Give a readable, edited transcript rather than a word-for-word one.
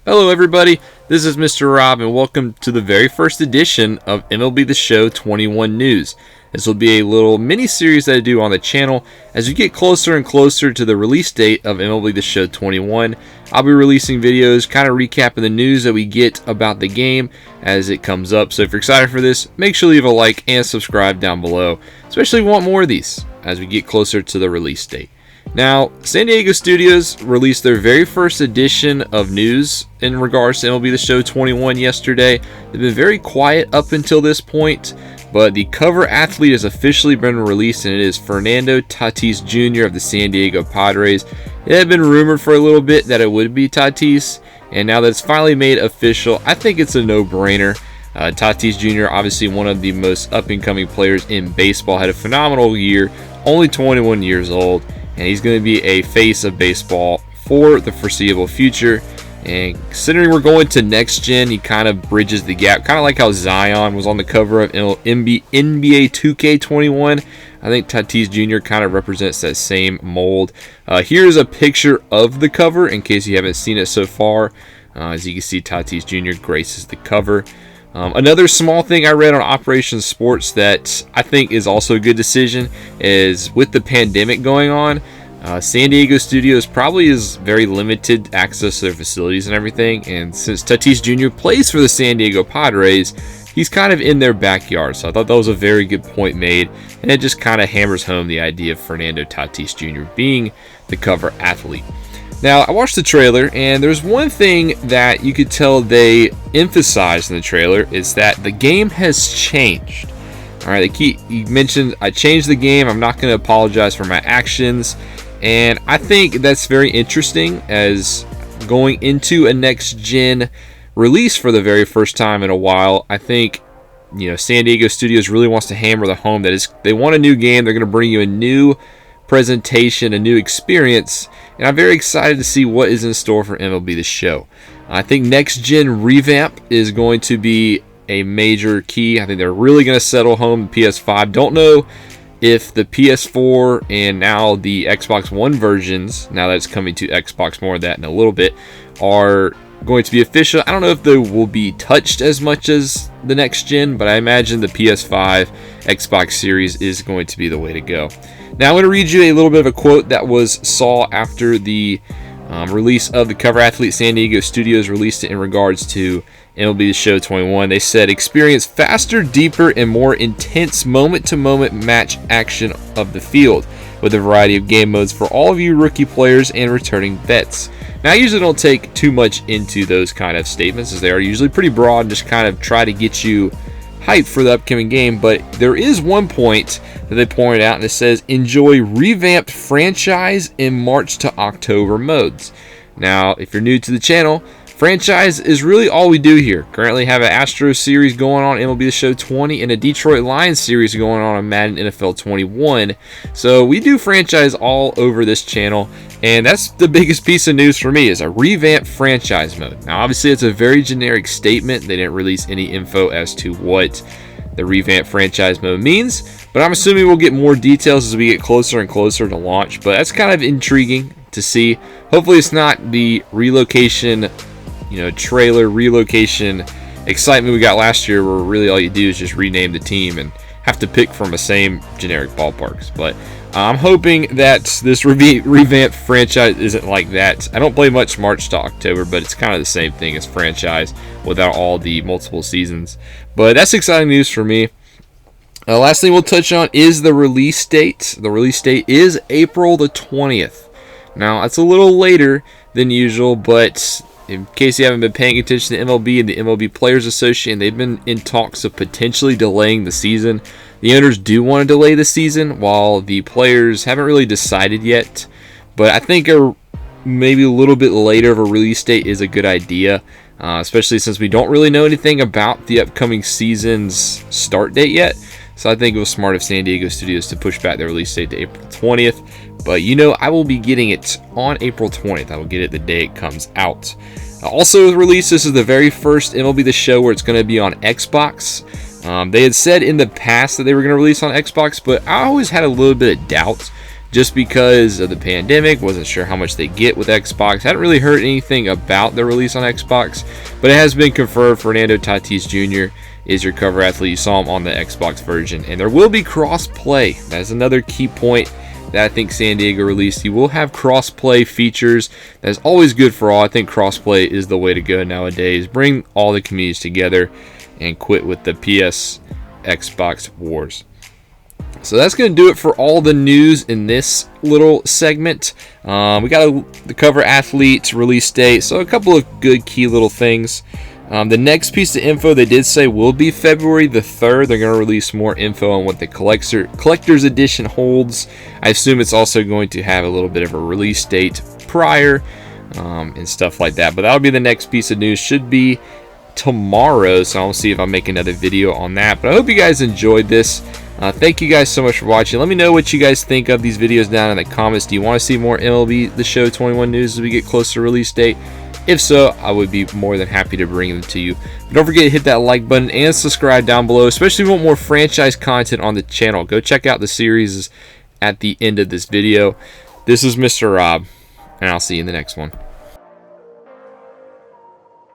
Hello everybody, this is Mr. Rob and welcome to the very first edition of MLB The Show 21 News. This will be a little mini-series that I do on the channel. As we get closer and closer to the release date of MLB The Show 21, I'll be releasing videos kind of recapping the news that we get about the game as it comes up. So if you're excited for this, make sure to leave a like and subscribe down below, especially if you want more of these as we get closer to the release date. Now, San Diego Studios released their very first edition of news in regards to MLB The Show 21 yesterday. They've been very quiet up until this point, but the cover athlete has officially been released, and it is Fernando Tatis Jr. of the San Diego Padres. It had been rumored for a little bit that it would be Tatis, and now that it's finally made official, I think it's a no-brainer. Tatis Jr., obviously one of the most up-and-coming players in baseball, had a phenomenal year, only 21 years old. And he's going to be a face of baseball for the foreseeable future. And considering we're going to next gen, he kind of bridges the gap, kind of like how Zion was on the cover of NBA 2K21. I think Tatis Jr. kind of represents that same mold. Here's a picture of the cover in case you haven't seen it so far. As you can see, Tatis Jr. graces the cover. Another small thing I read on Operation Sports that I think is also a good decision is with the pandemic going on, San Diego Studios probably is very limited access to their facilities and everything. And since Tatis Jr. plays for the San Diego Padres, he's kind of in their backyard. So I thought that was a very good point made. And it just kind of hammers home the idea of Fernando Tatis Jr. being the cover athlete. Now, I watched the trailer, and there's one thing that you could tell they emphasized in the trailer is that the game has changed. All right, he mentioned, I changed the game. I'm not going to apologize for my actions. And I think that's very interesting as going into a next-gen release for the very first time in a while. I think, San Diego Studios really wants to hammer the home that is they want a new game. They're going to bring you a new presentation, a new experience, and I'm very excited to see what is in store for MLB The Show. I think next gen revamp is going to be a major key. I think they're really going to settle home the PS5. Don't know if the PS4 and now the Xbox One versions, now that it's coming to Xbox, more of that in a little bit, are going to be official. I don't know if they will be touched as much as the next gen, but I imagine the PS5 Xbox Series is going to be the way to go. Now I'm going to read you a little bit of a quote that was saw after the release of the cover athlete. San Diego Studios released it in regards to MLB The Show 21. They said, experience faster, deeper, and more intense moment-to-moment match action of the field with a variety of game modes for all of you rookie players and returning vets. Now, I usually don't take too much into those kind of statements as they are usually pretty broad and just kind of try to get you hyped for the upcoming game, but there is one point that they pointed out, and it says, enjoy revamped franchise in March to October modes. Now, if you're new to the channel, franchise is really all we do here. Currently have an Astros series going on, MLB The Show 20, and a Detroit Lions series going on Madden NFL 21. So we do franchise all over this channel, and that's the biggest piece of news for me is a revamped franchise mode. Now, obviously, it's a very generic statement. They didn't release any info as to what the revamped franchise mode means, but I'm assuming we'll get more details as we get closer and closer to launch. But that's kind of intriguing to see. Hopefully, it's not the relocation trailer relocation excitement we got last year where really all you do is just rename the team and have to pick from the same generic ballparks. But I'm hoping that this revamped franchise isn't like that. I don't play much March to October, but it's kind of the same thing as franchise without all the multiple seasons. But that's exciting news for me. Last thing we'll touch on is the release date. The release date is April the 20th. Now, that's a little later than usual, but in case you haven't been paying attention to MLB and the MLB Players Association, they've been in talks of potentially delaying the season. The owners do want to delay the season, while the players haven't really decided yet. But I think maybe a little bit later of a release date is a good idea, especially since we don't really know anything about the upcoming season's start date yet. So I think it was smart of San Diego Studios to push back their release date to April 20th. But I will be getting it on April 20th. I will get it the day it comes out. Also released, this is the very first MLB The Show where it's going to be on Xbox. They had said in the past that they were going to release on Xbox, but I always had a little bit of doubt just because of the pandemic. Wasn't sure how much they get with Xbox. Hadn't really heard anything about the release on Xbox, but it has been confirmed Fernando Tatis Jr. is your cover athlete. You saw him on the Xbox version, and there will be cross-play. That is another key point that I think San Diego released. You will have cross-play features. That's always good for all. I think cross-play is the way to go nowadays. Bring all the communities together and quit with the PS Xbox wars. So that's going to do it for all the news in this little segment. We got the cover athlete release date, so a couple of good key little things. The next piece of info they did say will be February the 3rd. They're going to release more info on what the collector's edition holds. I assume it's also going to have a little bit of a release date prior and stuff like that. But that'll be the next piece of news. Should be tomorrow, so I'll see if I'll make another video on that. But I hope you guys enjoyed this. Thank you guys so much for watching. Let me know what you guys think of these videos down in the comments. Do you want to see more MLB The Show 21 news as we get closer to release date? If so, I would be more than happy to bring them to you. But don't forget to hit that like button and subscribe down below, especially if you want more franchise content on the channel. Go check out the series at the end of this video. This is Mr. Rob, and I'll see you in the next one.